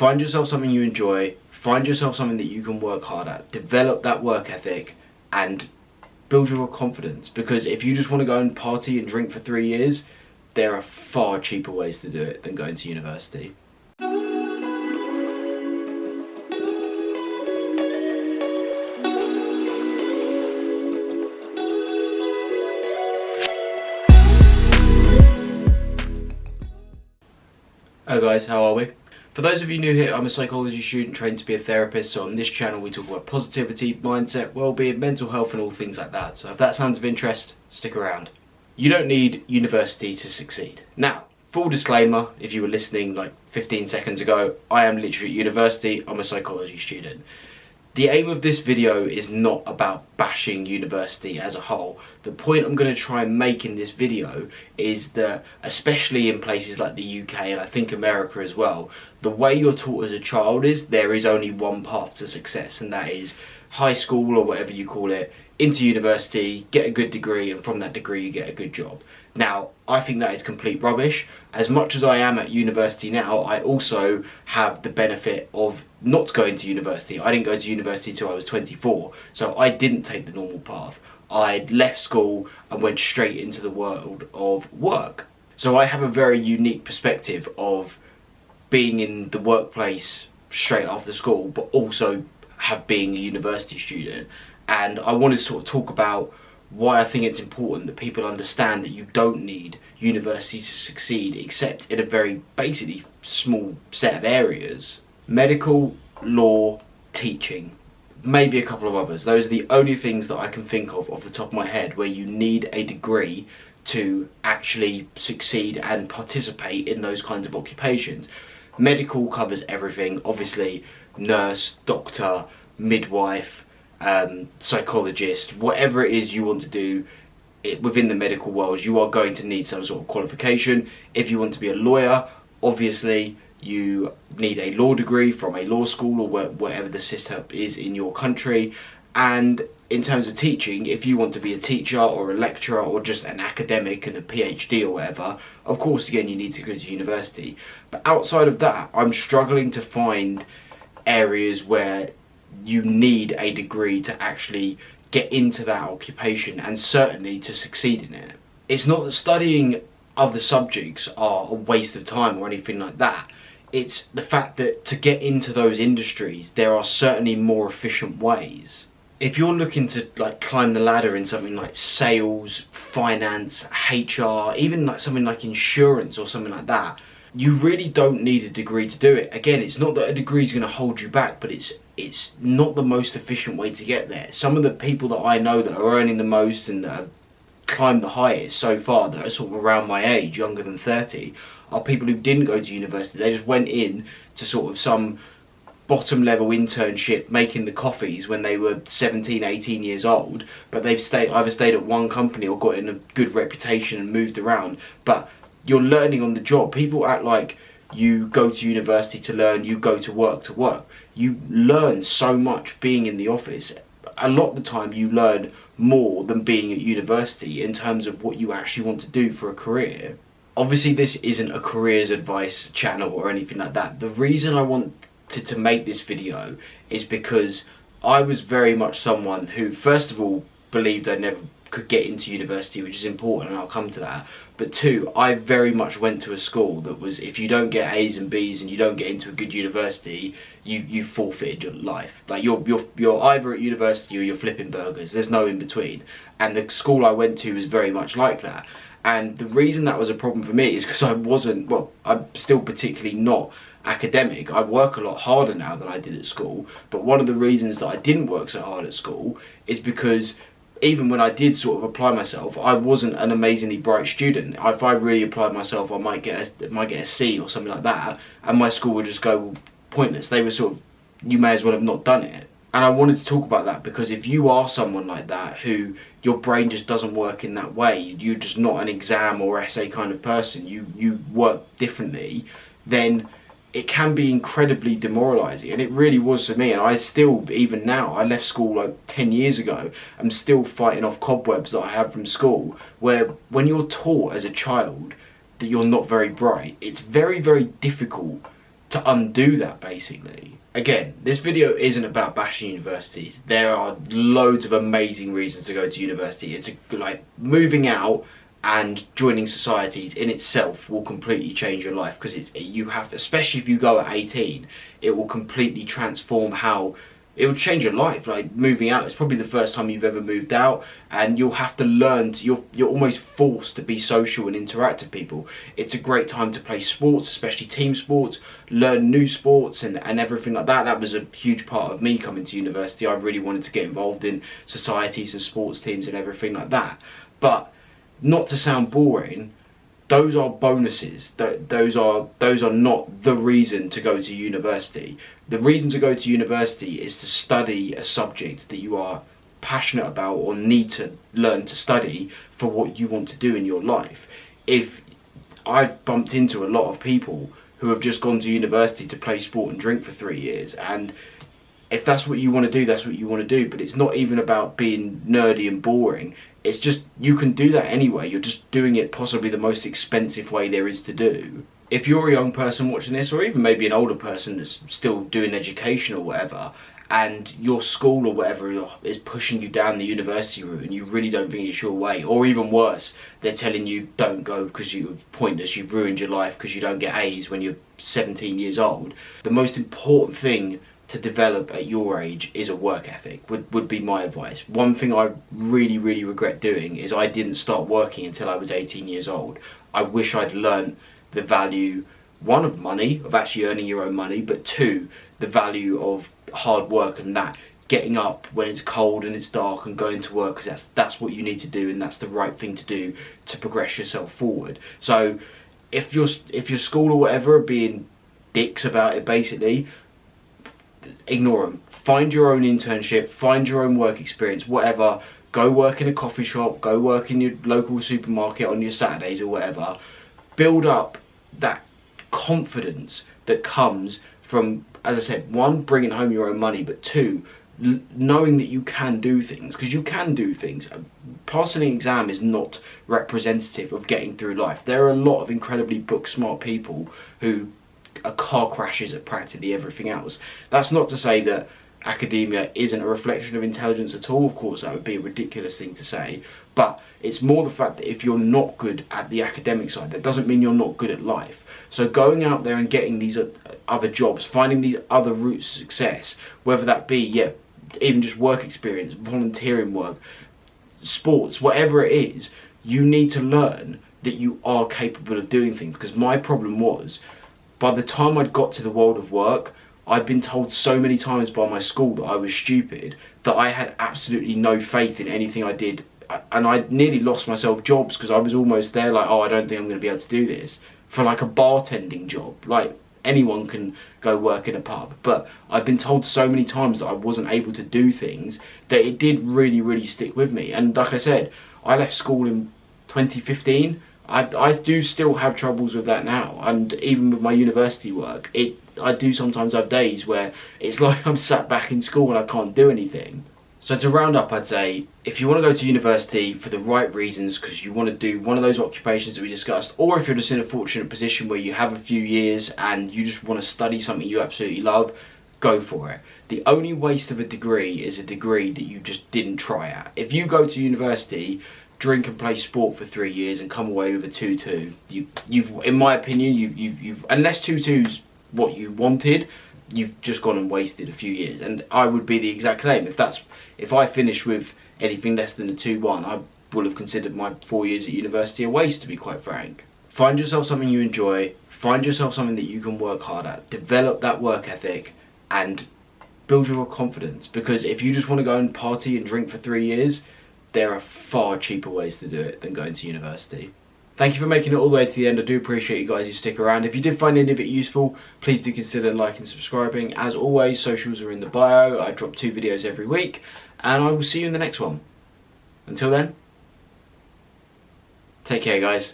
Find yourself something you enjoy, find yourself something that you can work hard at, develop that work ethic and build your confidence. Because if you just want to go and party and drink for 3 years, there are far cheaper ways to do it than going to university. Hello guys, how are we? For those of you new here, I'm a psychology student trained to be a therapist, so on this channel we talk about positivity, mindset, well-being, mental health and all things like that. So if that sounds of interest, stick around. You don't need university to succeed. Now, full disclaimer, if you were listening like 15 seconds ago, I am literally at university, I'm a psychology student. The aim of this video is not about bashing university as a whole. The point I'm going to try and make in this video is that, especially in places like the UK and I think America as well, the way you're taught as a child is there is only one path to success, and that is high school or whatever you call it, into university, get a good degree, and from that degree you get a good job. Now, I think that is complete rubbish. As much as I am at university now, I also have the benefit of not going to university. I didn't go to university until I was 24, so I didn't take the normal path. I left school and went straight into the world of work. So I have a very unique perspective of being in the workplace straight after school, but also being a university student. And I want to sort of talk about why I think it's important that people understand that you don't need university to succeed, except in a very basically small set of areas. Medical, law, teaching, maybe a couple of others. Those are the only things that I can think of off the top of my head where you need a degree to actually succeed and participate in those kinds of occupations. Medical covers everything, obviously, nurse, doctor, midwife, psychologist, whatever it is you want to do within the medical world, you are going to need some sort of qualification. If you want to be a lawyer, obviously you need a law degree from a law school or whatever the system is in your country. And in terms of teaching, if you want to be a teacher or a lecturer or just an academic and a PhD or whatever, of course again you need to go to university. But outside of that, I'm struggling to find areas where you need a degree to actually get into that occupation and certainly to succeed in it. It's not that studying other subjects are a waste of time or anything like that. It's the fact that to get into those industries, there are certainly more efficient ways. If you're looking to like climb the ladder in something like sales, finance, HR, even like something like insurance or something like that, you really don't need a degree to do it. Again, it's not that a degree is going to hold you back, but it's not the most efficient way to get there. Some of the people that I know that are earning the most and that have climbed the highest so far, that are sort of around my age, younger than 30, are people who didn't go to university. They just went in to sort of some bottom level internship making the coffees when they were 17, 18 years old, but they've either stayed at one company or got in a good reputation and moved around. But you're learning on the job. People act like you go to university to learn, you go to work to work. You learn so much being in the office. A lot of the time you learn more than being at university in terms of what you actually want to do for a career. Obviously this isn't a careers advice channel or anything like that. The reason I wanted to make this video is because I was very much someone who, first of all, believed I never could get into university, which is important and I'll come to that. But two, I very much went to a school that was, if you don't get A's and B's and you don't get into a good university, you forfeited your life. Like you're either at university or you're flipping burgers. There's no in between. And the school I went to was very much like that. And the reason that was a problem for me is because I'm still particularly not academic. I work a lot harder now than I did at school. But one of the reasons that I didn't work so hard at school is because even when I did sort of apply myself, I wasn't an amazingly bright student. If I really applied myself, I might get a C or something like that, and my school would just go, well, pointless. They were sort of, you may as well have not done it. And I wanted to talk about that because if you are someone like that, who your brain just doesn't work in that way, you're just not an exam or essay kind of person, you work differently, then it can be incredibly demoralising, and it really was for me. And I still, even now, I left school like 10 years ago, I'm still fighting off cobwebs that I have from school, where when you're taught as a child that you're not very bright, it's very, very difficult to undo that, basically. Again, this video isn't about bashing universities. There are loads of amazing reasons to go to university. It's like moving out and joining societies in itself will completely change your life, because you have, especially if you go at 18, it will completely transform how it will change your life. Like, moving out is probably the first time you've ever moved out, and you'll have to learn to, you're almost forced to be social and interact with people. It's a great time to play sports, especially team sports, learn new sports and everything like that. That was a huge part of me coming to university. I really wanted to get involved in societies and sports teams and everything like that. But not to sound boring, those are bonuses. Those are not the reason to go to university. The reason to go to university is to study a subject that you are passionate about or need to learn to study for what you want to do in your life. If I've bumped into a lot of people who have just gone to university to play sport and drink for 3 years, and if that's what you want to do, that's what you want to do. But it's not even about being nerdy and boring. It's just, you can do that anyway. You're just doing it possibly the most expensive way there is to do. If you're a young person watching this, or even maybe an older person that's still doing education or whatever, and your school or whatever is pushing you down the university route and you really don't think it's your way, or even worse, they're telling you don't go because you're pointless, you've ruined your life because you don't get A's when you're 17 years old, the most important thing to develop at your age is a work ethic, would be my advice. One thing I really regret doing is I didn't start working until I was 18 years old. I wish I'd learned the value, one, of money, of actually earning your own money, but two, the value of hard work and that, getting up when it's cold and it's dark and going to work, because that's what you need to do, and that's the right thing to do to progress yourself forward. So if your school or whatever are being dicks about it, basically, ignore them. Find your own internship, find your own work experience, whatever. Go work in a coffee shop, go work in your local supermarket on your Saturdays or whatever. Build up that confidence that comes from, as I said, one, bringing home your own money, but two, knowing that you can do things, because you can do things. Passing an exam is not representative of getting through life. There are a lot of incredibly book smart people who are car crashes at practically everything else. That's not to say that academia isn't a reflection of intelligence at all. Of course, that would be a ridiculous thing to say, but it's more the fact that if you're not good at the academic side, that doesn't mean you're not good at life. So going out there and getting these other jobs, finding these other routes to success, whether that be, even just work experience, volunteering work, sports, whatever it is, you need to learn that you are capable of doing things. Because my problem was, by the time I'd got to the world of work, I'd been told so many times by my school that I was stupid, that I had absolutely no faith in anything I did. And I nearly lost myself jobs because I was almost there like, oh, I don't think I'm going to be able to do this. For like a bartending job, like anyone can go work in a pub. But I've been told so many times that I wasn't able to do things that it did really stick with me. And like I said, I left school in 2015. I do still have troubles with that now, and even with my university work, I do sometimes have days where it's like I'm sat back in school and I can't do anything. So to round up, I'd say, if you want to go to university for the right reasons, because you want to do one of those occupations that we discussed, or if you're just in a fortunate position where you have a few years and you just want to study something you absolutely love, go for it. The only waste of a degree is a degree that you just didn't try at. If you go to university, drink and play sport for 3 years and come away with a 2-2, you've, in my opinion, you've unless 2-2's what you wanted, you've just gone and wasted a few years. And I would be the exact same. If I finished with anything less than a 2-1, I would have considered my 4 years at university a waste, to be quite frank. Find yourself something you enjoy, find yourself something that you can work hard at, develop that work ethic, and build your confidence. Because if you just want to go and party and drink for 3 years, there are far cheaper ways to do it than going to university. Thank you for making it all the way to the end. I do appreciate you guys who stick around. If you did find any of it useful, please do consider liking and subscribing. As always, socials are in the bio. I drop 2 videos every week, and I will see you in the next one. Until then, take care, guys.